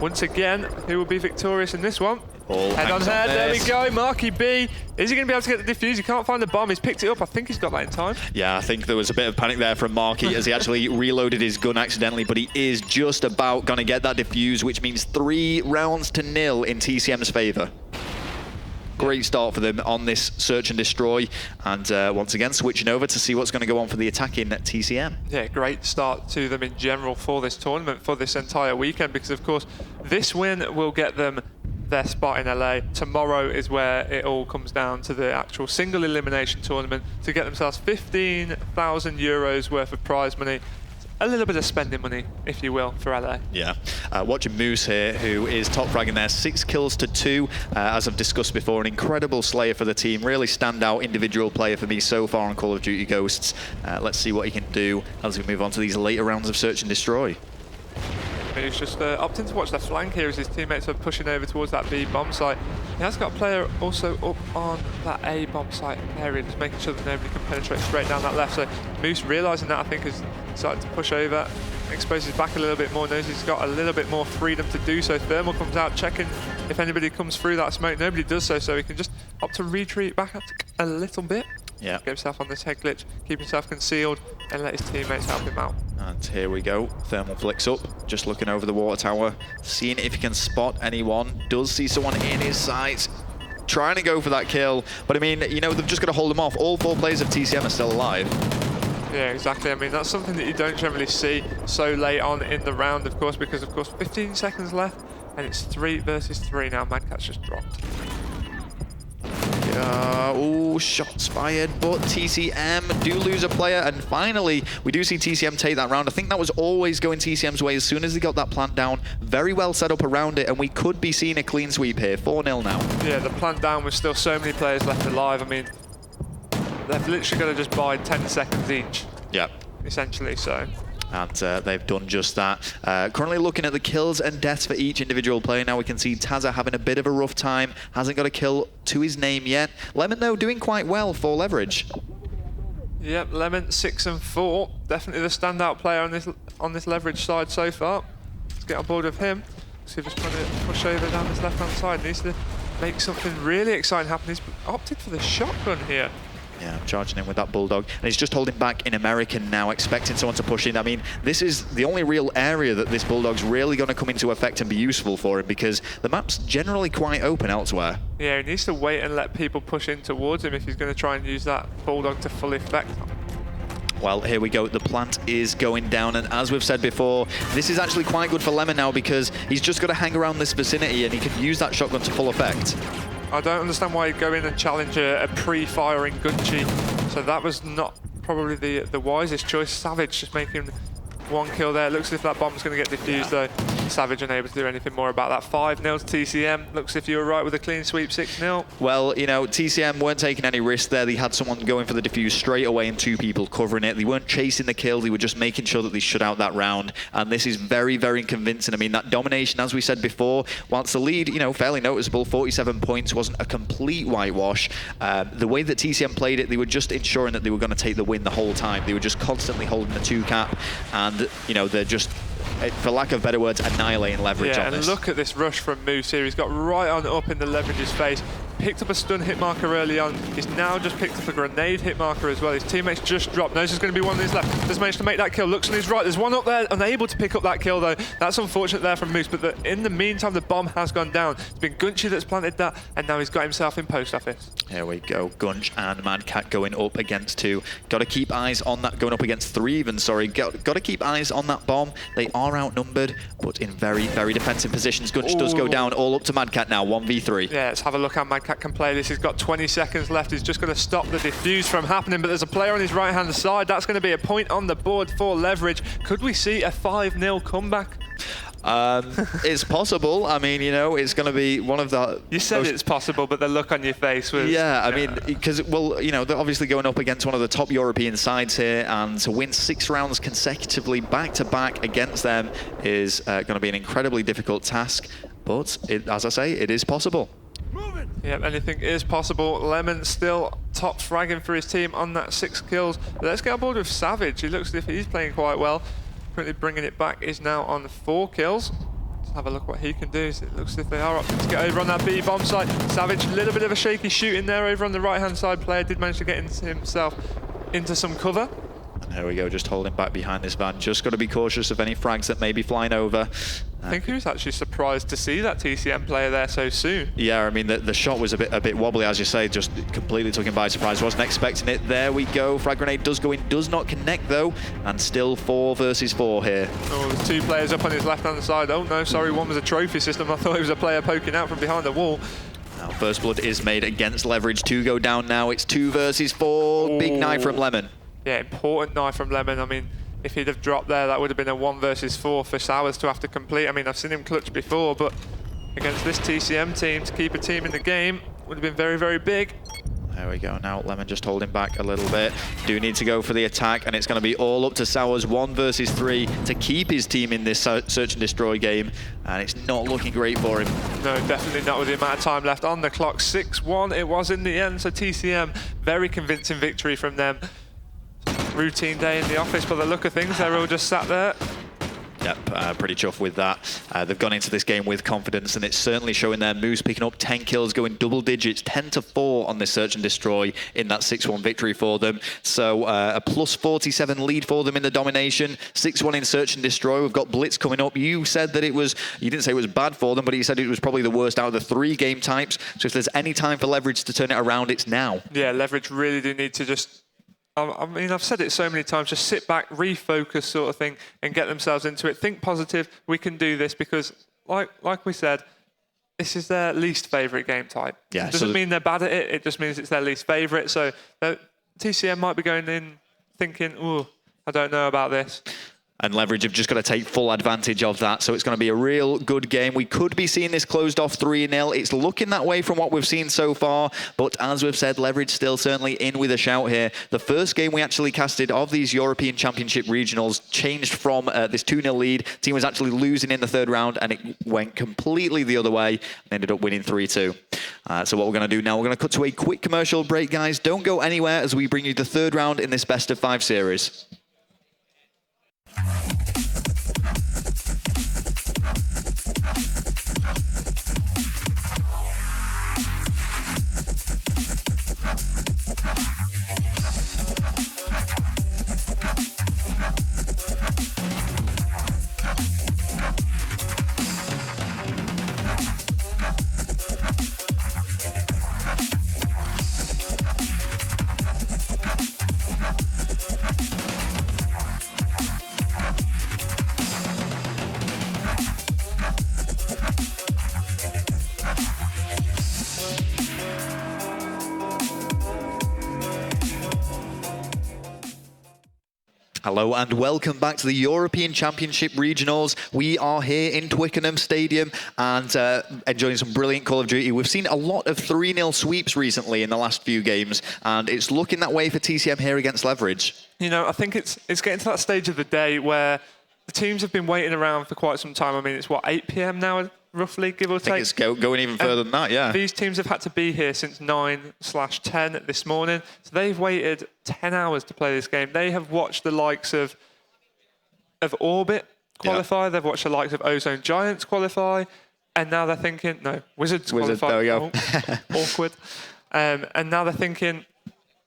Once again, who will be victorious in this one? Head on head, there we go, Marky B. Is he going to be able to get the defuse? He can't find the bomb, he's picked it up. I think he's got that in time. Yeah, I think there was a bit of panic there from Marky as he actually reloaded his gun accidentally, but he is just about going to get that defuse, which means 3 rounds to 0 in TCM's favour. Great start for them on this search and destroy, and once again switching over to see what's going to go on for the attacking at TCM. Yeah, great start to them in general for this tournament, for this entire weekend, because of course this win will get them their spot in LA. Tomorrow is where it all comes down to the actual single elimination tournament to get themselves 15,000 euros worth of prize money. A little bit of spending money, if you will, for LA. Yeah. Watching Moose here, who is top fragging there, 6 kills to 2, as I've discussed before, an incredible slayer for the team, really standout individual player for me so far on Call of Duty Ghosts. Let's see what he can do as we move on to these later rounds of Search and Destroy. Moose just opting to watch the flank here as his teammates are pushing over towards that B bomb site. He has got a player also up on that A bomb site area, just making sure that nobody can penetrate straight down that left. So Moose realising that, I think, has started to push over, expose his back a little bit more, knows he's got a little bit more freedom to do so. Thermal comes out, checking if anybody comes through that smoke. Nobody does so, so he can just opt to retreat back up a little bit. Yeah. Get himself on this head glitch, keep himself concealed, and let his teammates help him out. And here we go. Thermal flicks up, just looking over the water tower, seeing if he can spot anyone. Does see someone in his sights, trying to go for that kill. But I mean, you know, they've just got to hold him off. All 4 players of TCM are still alive. Yeah, exactly. I mean, that's something that you don't generally see so late on in the round, of course, because, of course, 15 seconds left, and it's 3 versus 3 now. Madcat's just dropped. Oh, shots fired, but TCM do lose a player, and finally, we do see TCM take that round. I think that was always going TCM's way as soon as they got that plant down. Very well set up around it, and we could be seeing a clean sweep here. 4-0 now. Yeah, the plant down with still so many players left alive. I mean, they've literally got to just bide 10 seconds each. Yeah. Essentially, so. And they've done just that. Currently looking at the kills and deaths for each individual player. Now we can see Tazza having a bit of a rough time. Hasn't got a kill to his name yet. Lemon, though, doing quite well for Leverage. Yep, Lemon 6 and 4. Definitely the standout player on this Leverage side so far. Let's get on board with him. See if he's trying to push over down this left-hand side. Needs to make something really exciting happen. He's opted for the shotgun here. Yeah, charging in with that Bulldog. And he's just holding back in American now, expecting someone to push in. I mean, this is the only real area that this Bulldog's really going to come into effect and be useful for him, because the map's generally quite open elsewhere. Yeah, he needs to wait and let people push in towards him if he's going to try and use that Bulldog to full effect. Well, here we go. The plant is going down, and as we've said before, this is actually quite good for Lemon now, because he's just got to hang around this vicinity and he can use that shotgun to full effect. I don't understand why he'd go in and challenge a pre-firing Gunchi. So that was not probably the wisest choice. Savage just making 1 kill there. Looks as if that bomb's going to get defused though. Savage unable to do anything more about that. 5-0 to TCM. Looks as if you were right with a clean sweep. 6-0. Well, you know, TCM weren't taking any risks there. They had someone going for the defuse straight away and 2 people covering it. They weren't chasing the kill. They were just making sure that they shut out that round. And this is very, very convincing. I mean, that domination, as we said before, whilst the lead, you know, fairly noticeable, 47 points, wasn't a complete whitewash. The way that TCM played it, they were just ensuring that they were going to take the win the whole time. They were just constantly holding the 2 cap, and, you know, they're just, for lack of better words, annihilating Leverage on this. And look at this rush from Moose here. He's got right on up in the Leverage's face. Picked up a stun hit marker early on. He's now just picked up a grenade hit marker as well. His teammates just dropped. Knows there's going to be one on his left. Has managed to make that kill. Looks on his right. There's one up there, unable to pick up that kill though. That's unfortunate there from Moose, but in the meantime, the bomb has gone down. It's been Gunchi that's planted that, and now he's got himself in post office. Here we go. Gunch and Madcat going up against 2. Got to keep eyes on that, going up against 3 even, sorry. Got to keep eyes on that bomb. They are outnumbered, but in very, very defensive positions. Gunch does go down, all up to Madcat now, 1v3. Yeah, let's have a look how Madcat can play this. He's got 20 seconds left. He's just going to stop the defuse from happening, but there's a player on his right-hand side. That's going to be a point on the board for Leverage. Could we see a 5-0 comeback? It's possible. I mean, you know, it's going to be one of the... You said it's possible, but the look on your face was... Yeah, I mean, because, well, you know, they're obviously going up against one of the top European sides here, and to win 6 rounds consecutively back-to-back against them is going to be an incredibly difficult task. But, as I say, it is possible. Yep, anything is possible. Lemon still top fragging for his team on that 6 kills. But let's get on board with Savage. He looks as if he's playing quite well. Currently bringing it back, is now on 4 kills. Let's have a look what he can do. It looks as if they are opting to get over on that B bomb site. Savage, a little bit of a shaky shooting there over on the right-hand side. Player did manage to get himself into some cover. And here we go, just holding back behind this van. Just got to be cautious of any frags that may be flying over. I think he was actually surprised to see that TCM player there so soon. Yeah, I mean, the shot was a bit wobbly, as you say, just completely took him by surprise. Wasn't expecting it. There we go. Frag grenade does go in, does not connect though, and still 4 versus 4 here. Oh, there's 2 players up on his left-hand side. Oh no, sorry, one was a trophy system. I thought it was a player poking out from behind the wall. Now, first blood is made against Leverage. 2 go down now. It's 2 versus 4. Big knife from Lemon. Yeah, important knife from Lemon. I mean, if he'd have dropped there, that would have been a 1 versus 4 for Sowers to have to complete. I mean, I've seen him clutch before, but against this TCM team, to keep a team in the game would have been very, very big. There we go. Now Lemon just holding back a little bit. Do need to go for the attack, and it's going to be all up to Sours 1 versus 3 to keep his team in this search and destroy game, and it's not looking great for him. No, definitely not with the amount of time left on the clock. 6-1 it was in the end, so TCM, very convincing victory from them. Routine day in the office, by the look of things, they're all just sat there. Yep, pretty chuffed with that. They've gone into this game with confidence, and it's certainly showing there. Moose picking up 10 kills, going double digits, 10-4 on this search and destroy in that 6-1 victory for them. So a plus 47 lead for them in the domination, 6-1 in search and destroy. We've got Blitz coming up. You said that it was, you didn't say it was bad for them, but you said it was probably the worst out of the 3 game types. So if there's any time for Leverage to turn it around, it's now. Yeah, Leverage really do need to just, I mean, I've said it so many times, just sit back, refocus sort of thing, and get themselves into it. Think positive, we can do this, because like we said, this is their least favourite game type. Yeah, it doesn't mean they're bad at it, it just means it's their least favourite. So TCM might be going in thinking, ooh, I don't know about this. And Leverage have just got to take full advantage of that. So it's going to be a real good game. We could be seeing this closed off 3-0. It's looking that way from what we've seen so far. But as we've said, Leverage still certainly in with a shout here. The first game we actually casted of these European Championship regionals changed from this 2-0 lead. Team was actually losing in the 3rd round, and it went completely the other way and ended up winning 3-2. So what we're going to do now, we're going to cut to a quick commercial break, guys. Don't go anywhere as we bring you the 3rd round in this best of 5 series. Hello and welcome back to the European Championship Regionals. We are here in Twickenham Stadium and enjoying some brilliant Call of Duty. We've seen a lot of 3-0 sweeps recently in the last few games, and it's looking that way for TCM here against Leverage. You know, I think it's getting to that stage of the day where the teams have been waiting around for quite some time. I mean, it's what, 8 p.m. now, roughly, give or take? I think it's going even further than that, yeah. These teams have had to be here since 9/10 this morning. So they've waited 10 hours to play this game. They have watched the likes of Orbit qualify. Yeah. They've watched the likes of Ozone Giants qualify. And now they're thinking, no, Wizards qualify. There we go. Oh, awkward. And now they're thinking,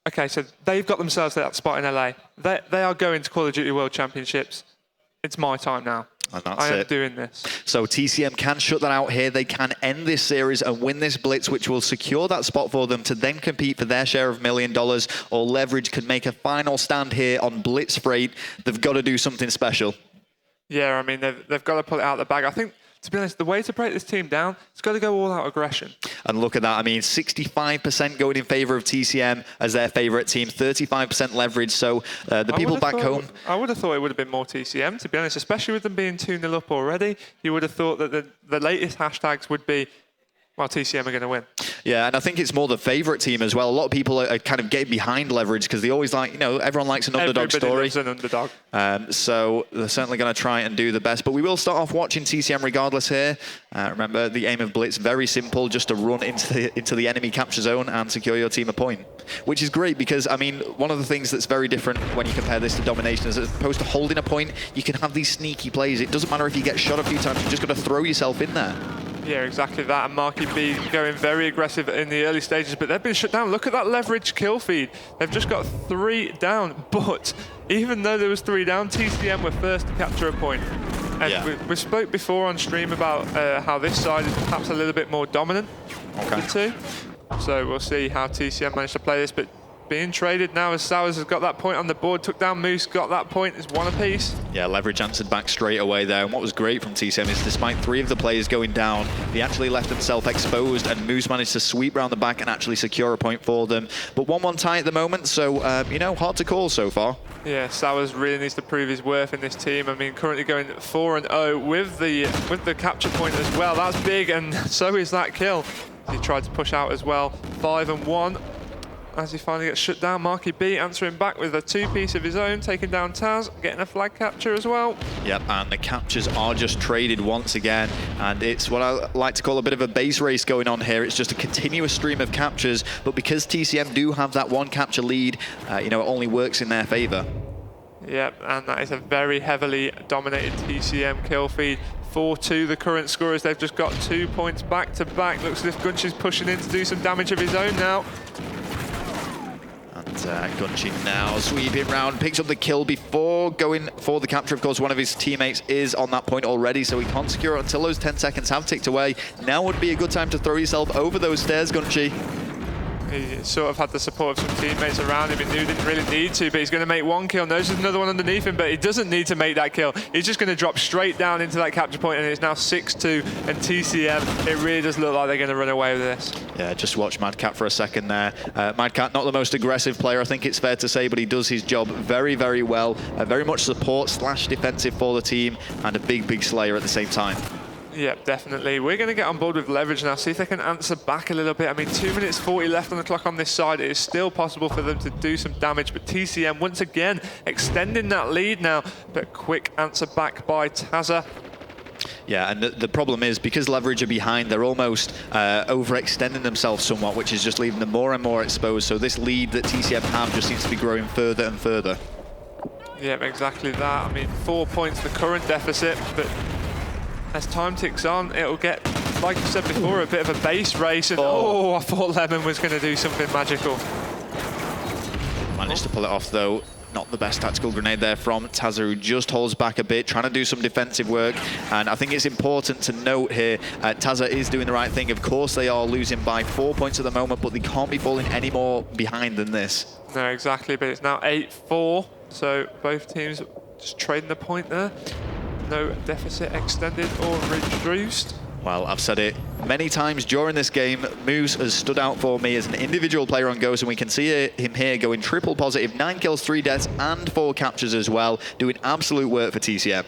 okay, so they've got themselves that spot in LA. They are going to Call of Duty World Championships. It's my time now. And that's I am doing this. So TCM can shut that out here. They can end this series and win this Blitz, which will secure that spot for them to then compete for their share of $1 million. Or Leverage can make a final stand here on Blitz Freight. They've got to do something special. Yeah, I mean, they've got to pull it out of the bag. I think, to be honest, the way to break this team down, it's got to go all-out aggression. And look at that. I mean, 65% going in favour of TCM as their favourite team, 35% Leverage. So the people back home... I would have thought it would have been more TCM, to be honest, especially with them being 2-0 up already. You would have thought that the latest hashtags would be, well, TCM are going to win. Yeah, and I think it's more the favourite team as well. A lot of people are kind of getting behind Leverage because they always like, you know, everyone likes an underdog story. Everybody loves an underdog. So they're certainly going to try and do the best. But we will start off watching TCM regardless here. Remember, the aim of Blitz, very simple, just to run into the enemy capture zone and secure your team a point. Which is great because, I mean, one of the things that's very different when you compare this to Domination is as opposed to holding a point, you can have these sneaky plays. It doesn't matter if you get shot a few times, you've just got to throw yourself in there. Yeah, exactly that. And Marky B going very aggressive in the early stages, but they've been shut down. Look at that Leverage kill feed. They've just got 3 down, but even though there was 3 down, TCM were first to capture a point. And yeah, we spoke before on stream about how this side is perhaps a little bit more dominant of the two. So we'll see how TCM managed to play this, but being traded now as Sours has got that point on the board, took down Moose, got that point, it's 1 apiece. Yeah, Leverage answered back straight away there, and what was great from TCM is despite 3 of the players going down, they actually left themselves exposed, and Moose managed to sweep around the back and actually secure a point for them. But 1-1 tie at the moment, so, you know, hard to call so far. Yeah, Sours really needs to prove his worth in this team. I mean, currently going 4-0 with the capture point as well. That's big, and so is that kill. He tried to push out as well. 5-1. as he finally gets shut down. Marky B answering back with a two-piece of his own, taking down Taz, getting a flag capture as well. Yep, and the captures are just traded once again, and it's what I like to call a bit of a base race going on here. It's just a continuous stream of captures, but because TCM do have that one capture lead, you know, it only works in their favor. Yep, and that is a very heavily dominated TCM kill feed. 4-2 the current score as they've just got 2 points back to back. Looks as if Gunshi's pushing in to do some damage of his own now. And Gunshi now sweeping round, picks up the kill before going for the capture. Of course, one of his teammates is on that point already, so he can't secure it until those 10 seconds have ticked away. Now would be a good time to throw yourself over those stairs, Gunshi. He sort of had the support of some teammates around him. He knew he didn't really need to, but he's going to make one kill. There's another one underneath him, but he doesn't need to make that kill. He's just going to drop straight down into that capture point, and it's now 6-2. And TCM, it really does look like they're going to run away with this. Yeah, just watch Madcat for a second there. Madcat, not the most aggressive player, I think it's fair to say, but he does his job very, very well. Very much support / defensive for the team, and a big, big slayer at the same time. Yep, definitely. We're going to get on board with leverage now, see if they can answer back a little bit. I mean, 2 minutes 40 left on the clock on this side. It is still possible for them to do some damage, but TCM once again extending that lead now, but quick answer back by Tazza. Yeah, and the problem is, because leverage are behind, they're almost overextending themselves somewhat, which is just leaving them more and more exposed. So this lead that TCM have just seems to be growing further and further. Yep, exactly that. I mean, 4 points the current deficit, but as time ticks on, it'll get, like you said before, a bit of a base race. And I thought Lemon was going to do something magical. Managed to pull it off, though. Not the best tactical grenade there from Tazza, who just holds back a bit, trying to do some defensive work. And I think it's important to note here, Tazza is doing the right thing. Of course, they are losing by 4 points at the moment, but they can't be falling any more behind than this. No, exactly, but it's now 8-4. So both teams just trading the point there. No deficit extended or reduced. Well, I've said it many times during this game. Moose has stood out for me as an individual player on Ghost, and we can see him here going triple positive, 9 kills, 3 deaths, and 4 captures as well, doing absolute work for TCM.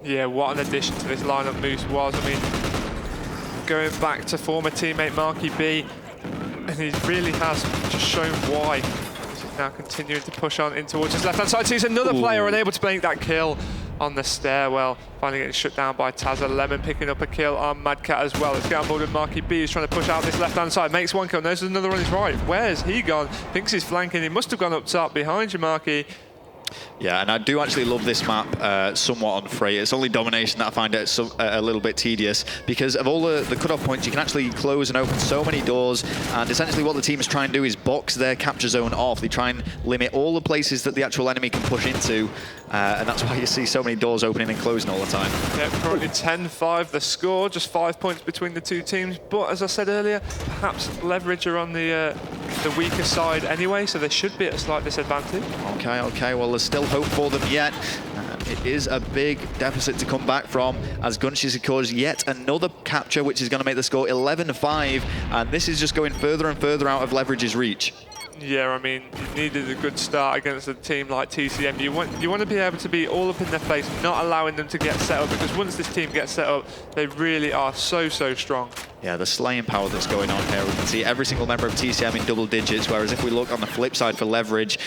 Yeah, what an addition to this lineup Moose was. I mean, going back to former teammate Marky B, and he really has just shown why. He's now continuing to push on in towards his left-hand side. Sees another player unable to make that kill on the stairwell, finally getting shut down by Tazza. Lemon picking up a kill on Madcat as well. Let's get on board with Marky B, who's trying to push out this left-hand side. Makes one kill, knows there's another on his right. Where's he gone? Thinks he's flanking. He must have gone up top behind you, Marky. Yeah, and I do actually love this map somewhat on Frey. It's only domination that I find it a little bit tedious, because of all the cutoff points, you can actually close and open so many doors, and essentially what the teams try and do is box their capture zone off. They try and limit all the places that the actual enemy can push into, and that's why you see so many doors opening and closing all the time. Yeah, currently 10-5 the score, just 5 points between the two teams, but as I said earlier, perhaps leverage are on the weaker side anyway, so they should be at a slight disadvantage. Okay, well there's still hope for them yet. It is a big deficit to come back from, as Gunshi secures yet another capture, which is going to make the score 11-5, and this is just going further and further out of leverage's reach. Yeah, I mean, you needed a good start against a team like TCM. You want to be able to be all up in their face, not allowing them to get set up, because once this team gets set up, they really are so strong. Yeah, the slaying power that's going on here. We can see every single member of TCM in double digits, whereas if we look on the flip side for leverage,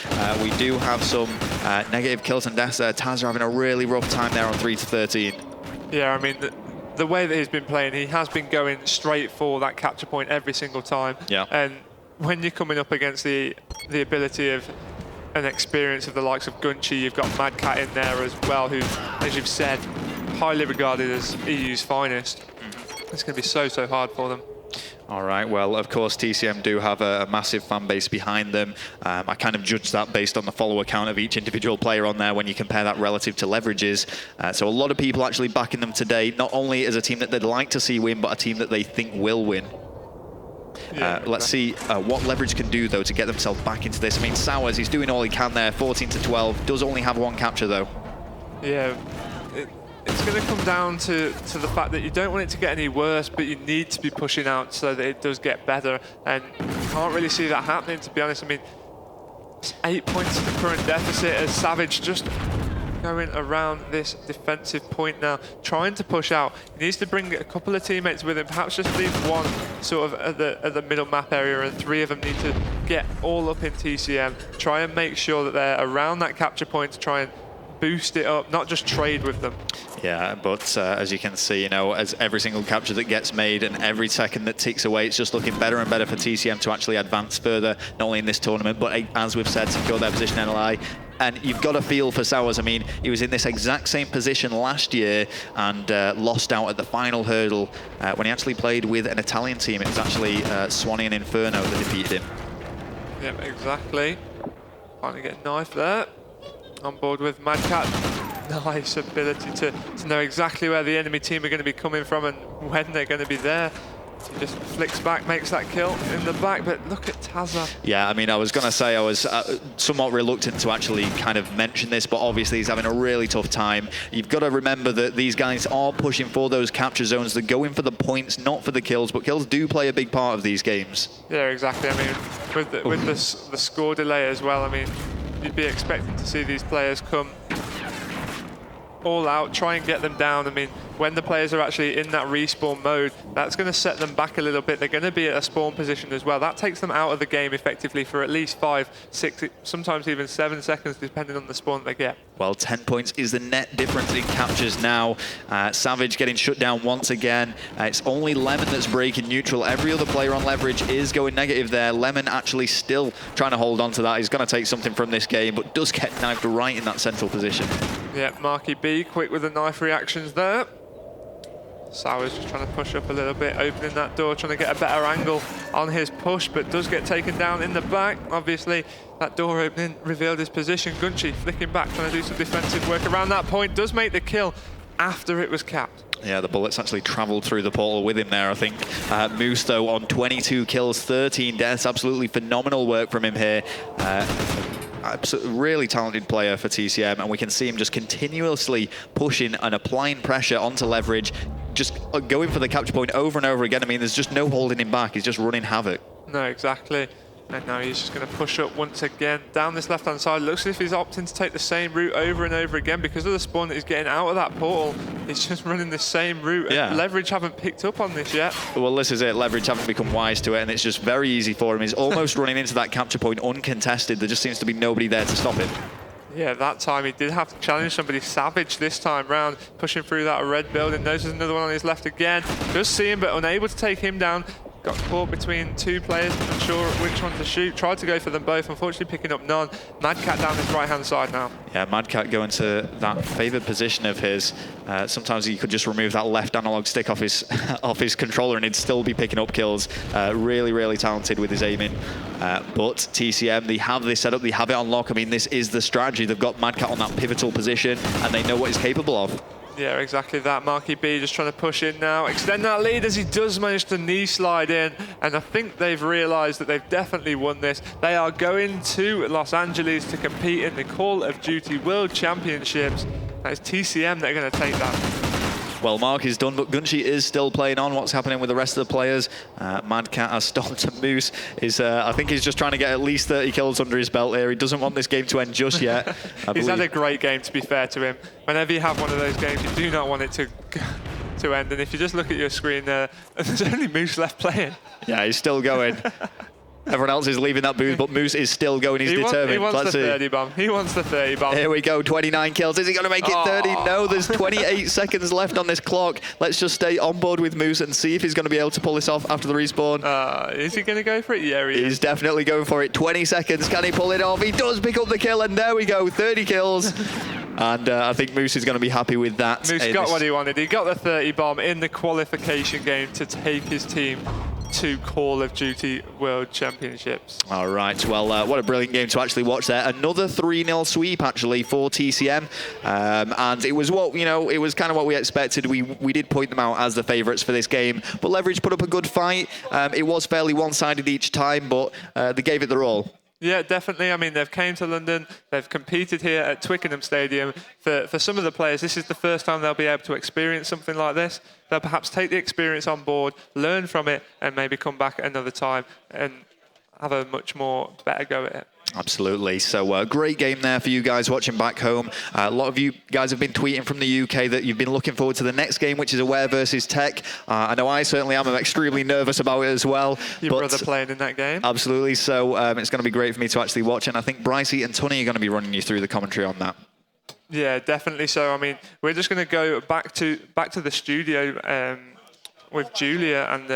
we do have some negative kills and deaths there. Tazza having a really rough time there on 3-13. Yeah, I mean, the way that he's been playing, he has been going straight for that capture point every single time. Yeah. And when you're coming up against the ability of an experience of the likes of Gunshi, you've got Madcat in there as well, who, as you've said, highly regarded as EU's finest. It's going to be so hard for them. All right, well, of course, TCM do have a massive fan base behind them. I kind of judge that based on the follower count of each individual player on there when you compare that relative to leverages. So a lot of people actually backing them today, not only as a team that they'd like to see win, but a team that they think will win. Yeah, let's see what leverage can do, though, to get themselves back into this. I mean, Sowers, he's doing all he can there, 14-12, does only have 1 capture, though. Yeah, it's going to come down to the fact that you don't want it to get any worse, but you need to be pushing out so that it does get better, and you can't really see that happening, to be honest. I mean, it's 8 points to the current deficit as Savage just going around this defensive point now, trying to push out. He needs to bring a couple of teammates with him, perhaps just leave one sort of at the middle map area, and 3 of them need to get all up in TCM, try and make sure that they're around that capture point to try and boost it up, not just trade with them. Yeah, but as you can see, you know, as every single capture that gets made and every second that ticks away, it's just looking better and better for TCM to actually advance further, not only in this tournament, but as we've said, secure their position in NLI. And you've got a feel for Sowers. I mean, he was in this exact same position last year and lost out at the final hurdle when he actually played with an Italian team. It was actually Swanee and Inferno that defeated him. Yep, exactly. Finally get knifed there. On board with Madcat. Nice ability to know exactly where the enemy team are going to be coming from and when they're going to be there. He just flicks back, makes that kill in the back, but look at Tazza. Yeah, I mean, I was going to say I was somewhat reluctant to actually kind of mention this, but obviously he's having a really tough time. You've got to remember that these guys are pushing for those capture zones. They're going for the points, not for the kills, but kills do play a big part of these games. Yeah, exactly. I mean, with the score delay as well, I mean, you'd be expecting to see these players come all out, try and get them down. I mean, when the players are actually in that respawn mode, that's going to set them back a little bit. They're going to be at a spawn position as well. That takes them out of the game effectively for at least 5, 6, sometimes even 7 seconds, depending on the spawn they get. Well, 10 points is the net difference in captures now. Savage getting shut down once again. It's only Lemon that's breaking neutral. Every other player on leverage is going negative there. Lemon actually still trying to hold on to that. He's going to take something from this game, but does get knifed right in that central position. Yeah, Marky B quick with the knife reactions there. Sowers just trying to push up a little bit, opening that door, trying to get a better angle on his push, but does get taken down in the back. Obviously, that door opening revealed his position. Gunchi flicking back, trying to do some defensive work around that point. Does make the kill after it was capped. Yeah, the bullets actually travelled through the portal with him there, I think. Moose, though, on 22 kills, 13 deaths. Absolutely phenomenal work from him here. Really talented player for TCM, and we can see him just continuously pushing and applying pressure onto leverage, just going for the capture point over and over again. I mean, there's just no holding him back. He's just running havoc. No, exactly. And now he's just going to push up once again down this left-hand side. Looks as if he's opting to take the same route over and over again because of the spawn that he's getting out of that portal. He's just running the same route. Yeah. And Leverage haven't picked up on this yet. Well, this is it. Leverage haven't become wise to it, and it's just very easy for him. He's almost running into that capture point uncontested. There just seems to be nobody there to stop him. Yeah, that time he did have to challenge somebody. Savage this time round, pushing through that red building. Notices another one on his left again. Does see him, but unable to take him down. Got caught between two players, not sure which one to shoot. Tried to go for them both, unfortunately picking up none. Madcat down his right-hand side now. Yeah, Madcat going to that favoured position of his. Sometimes he could just remove that left analog stick off his off his controller and he'd still be picking up kills. Really, really talented with his aiming. But TCM, they have this set up, they have it on lock. I mean, this is the strategy. They've got Madcat on that pivotal position and they know what he's capable of. Yeah, exactly that. Marky B just trying to push in now, extend that lead as he does manage to knee slide in. And I think they've realized that they've definitely won this. They are going to Los Angeles to compete in the Call of Duty World Championships. That is TCM that are going to take that. Well, Mark is done, but Gunchi is still playing on. What's happening with the rest of the players? Madcat has stopped, and Moose is, I think he's just trying to get at least 30 kills under his belt here. He doesn't want this game to end just yet. He's had a great game, to be fair to him. Whenever you have one of those games, you do not want it to end. And if you just look at your screen there, there's only Moose left playing. Yeah, he's still going. Everyone else is leaving that booth, but Moose is still going. He's determined. He wants the 30 bomb. He wants the 30 bomb. Here we go, 29 kills. Is he going to make it 30? No, there's 28 seconds left on this clock. Let's just stay on board with Moose and see if he's going to be able to pull this off after the respawn. Is he going to go for it? Yeah, he is. He's definitely going for it. 20 seconds. Can he pull it off? He does pick up the kill, and there we go, 30 kills. And I think Moose is going to be happy with that. Moose got what he wanted. He got the 30 bomb in the qualification game to take his team to Call of Duty World Championships. All right, well, what a brilliant game to actually watch there. Another 3-0 sweep, actually, for TCM. And it was it was kind of what we expected. We did point them out as the favourites for this game, but Leverage put up a good fight. It was fairly one-sided each time, but they gave it their all. Yeah, definitely. I mean, they've came to London. They've competed here at Twickenham Stadium. For some of the players, this is the first time they'll be able to experience something like this. They'll perhaps take the experience on board, learn from it, and maybe come back another time and have a much more better go at it. Absolutely. So great game there for you guys watching back home. A lot of you guys have been tweeting from the UK that you've been looking forward to the next game, which is Aware versus Tech. I know I certainly am. I'm extremely nervous about it as well. Your brother playing in that game. Absolutely. So it's going to be great for me to actually watch. And I think Brycey and Tunny are going to be running you through the commentary on that. Yeah, definitely. So, I mean, we're just going to go back to the studio with Julia, and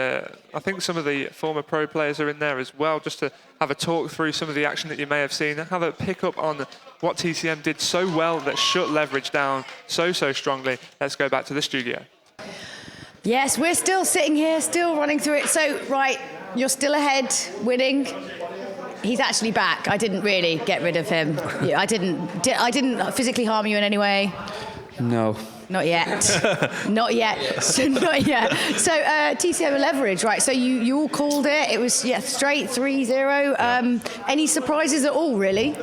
I think some of the former pro players are in there as well, just to have a talk through some of the action that you may have seen, have a pick up on what TCM did so well that shut Leverage down so strongly. Let's go back to the studio. Yes, we're still sitting here, still running through it. So, right, you're still ahead, winning. He's actually back. I didn't really get rid of him. I didn't physically harm you in any way. No. Not yet. Not yet. So not yet. So TCM Leverage, right? So you all called it. It was straight 3-0. Any surprises at all, really?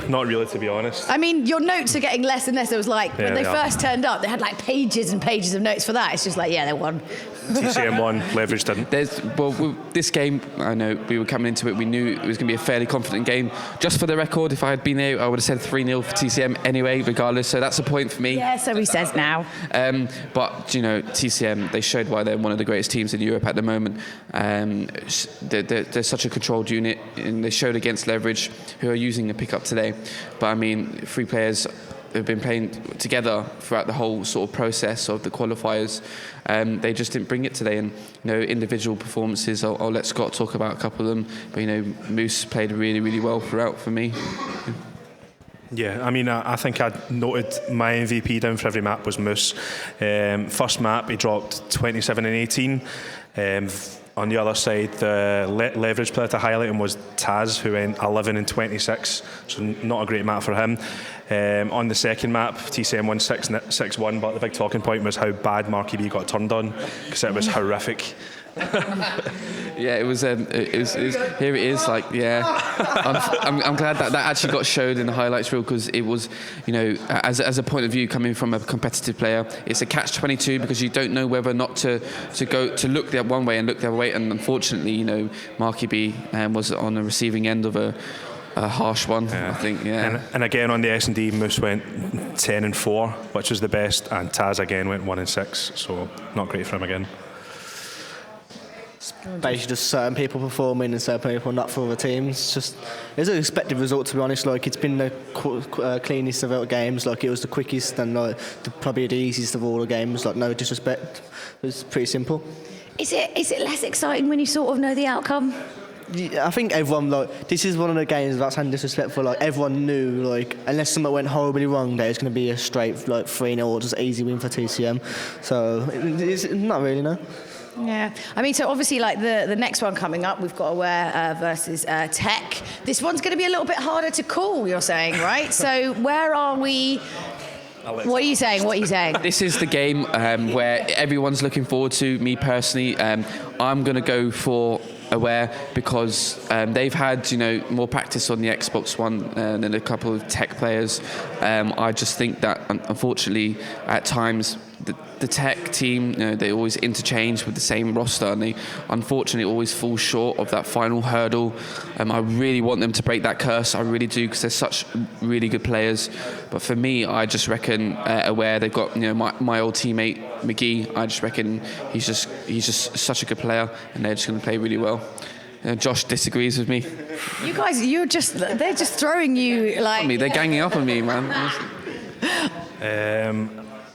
Not really, to be honest. I mean, your notes are getting less and less. It was like when they first turned up, they had like pages and pages of notes for that. It's just like, yeah, they won. TCM won, Leverage didn't. This game, I know we were coming into it, we knew it was going to be a fairly confident game. Just for the record, if I had been there, I would have said 3-0 for TCM anyway, regardless. So that's a point for me. Yeah, so he says now. But, you know, TCM, they showed why they're one of the greatest teams in Europe at the moment. They're such a controlled unit, and they showed against Leverage, who are using a pickup today. But, I mean, 3 players have been playing together throughout the whole sort of process of the qualifiers. They just didn't bring it today, and you know, individual performances, I'll let Scott talk about a couple of them, but you know, Moose played really well throughout for me. Yeah, I mean, I think I noted my MVP down for every map was Moose. First map, he dropped 27 and 18. On the other side, the Leverage player to highlight him was Taz, who went 11 and 26, so not a great map for him. On the second map, TCM won 6-1, but the big talking point was how bad Marky B got turned on, because it was horrific. Yeah, it was. Here it is. Like, yeah, I'm glad that actually got showed in the highlights reel, because it was, you know, as a point of view coming from a competitive player, it's a catch-22 because you don't know whether or not to look the one way and look the other way, and unfortunately, you know, Marky B was on the receiving end of a harsh one, I think, yeah. And again on the S&D, Moose went 10 and 4, which was the best, and Taz again went 1 and 6, so not great for him again. Basically just certain people performing and certain people not for other teams. It's an expected result, to be honest. Like, it's been the cleanest of all games. Like, it was the quickest and like probably the easiest of all the games. Like, no disrespect. It was pretty simple. Is it less exciting when you sort of know the outcome? Yeah, I think everyone, like, this is one of the games that's disrespectful. Like, everyone knew, like, unless something went horribly wrong, there was going to be a straight like 3-0 or just easy win for TCM. So it's not really, no. Yeah, I mean, so obviously, like the next one coming up, we've got Aware versus Tech. This one's going to be a little bit harder to call, you're saying, right? So where are we? What are you saying? This is the game where everyone's looking forward to. Me personally, I'm going to go for Aware because they've had, you know, more practice on the Xbox One than a couple of Tech players. I just think that, unfortunately, at times the Tech team, you know, they always interchange with the same roster, and they unfortunately always fall short of that final hurdle. I really want them to break that curse. I really do, because they're such really good players. But for me, I just reckon Aware, they've got, you know, my old teammate McGee. I just reckon he's just such a good player, and they're just going to play really well. Josh disagrees with me. You guys, they're just throwing you like. They're ganging up on me, man.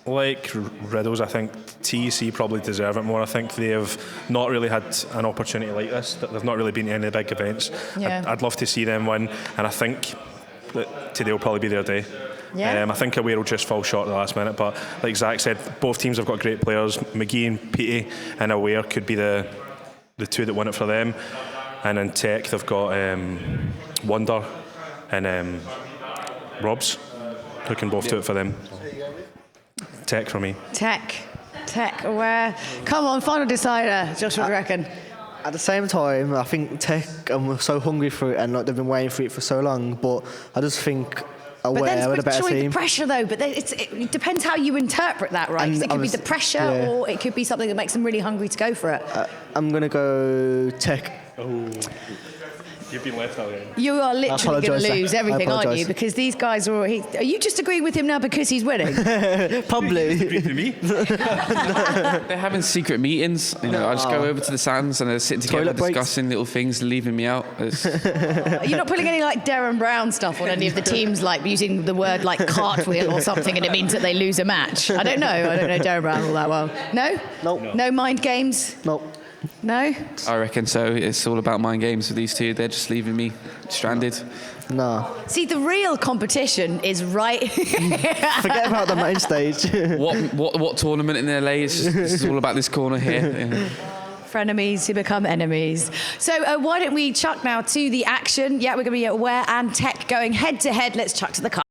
Like Riddles, I think TEC probably deserve it more. I think they have not really had an opportunity like this. They've not really been to any of the big events. Yeah. I'd love to see them win, and I think that today will probably be their day. Yeah. I think Aware will just fall short at the last minute, but like Zach said, both teams have got great players. McGee and Petey and Aware could be the two that win it for them. And in Tech, they've got Wonder and Robs, who can both do it for them. Tech for me. Tech, Aware. Come on, final decider. Josh, what do you reckon? At the same time, I think Tech are so hungry for it, and like, they've been waiting for it for so long. But I just think Aware are the better team. The pressure, though, but it depends how you interpret that, right? Because it could be the pressure, or it could be something that makes them really hungry to go for it. I'm gonna go Tech. Oh. You've been left out. You are literally going apologise, to lose sir. I everything, aren't you? apologise. Because these guys are you just agreeing with him now because he's winning? Probably. To me? They're having secret meetings. You know, I just go over to the stands and they're sitting together Toilet breaks. discussing little things, leaving me out. Are you not putting any like Darren Brown stuff on any of the teams, like using the word like cartwheel or something, and it means that they lose a match? I don't know Darren Brown all that well. No? Nope. No mind games? Nope. No? I reckon so. It's all about mind games with these two. They're just leaving me stranded. No. See, the real competition is right. Forget about the main stage. What tournament in LA? This is all about this corner here. Yeah. Frenemies who become enemies. So why don't we chuck now to the action? Yeah, we're going to be Aware and Tech going head to head. Let's chuck to the car.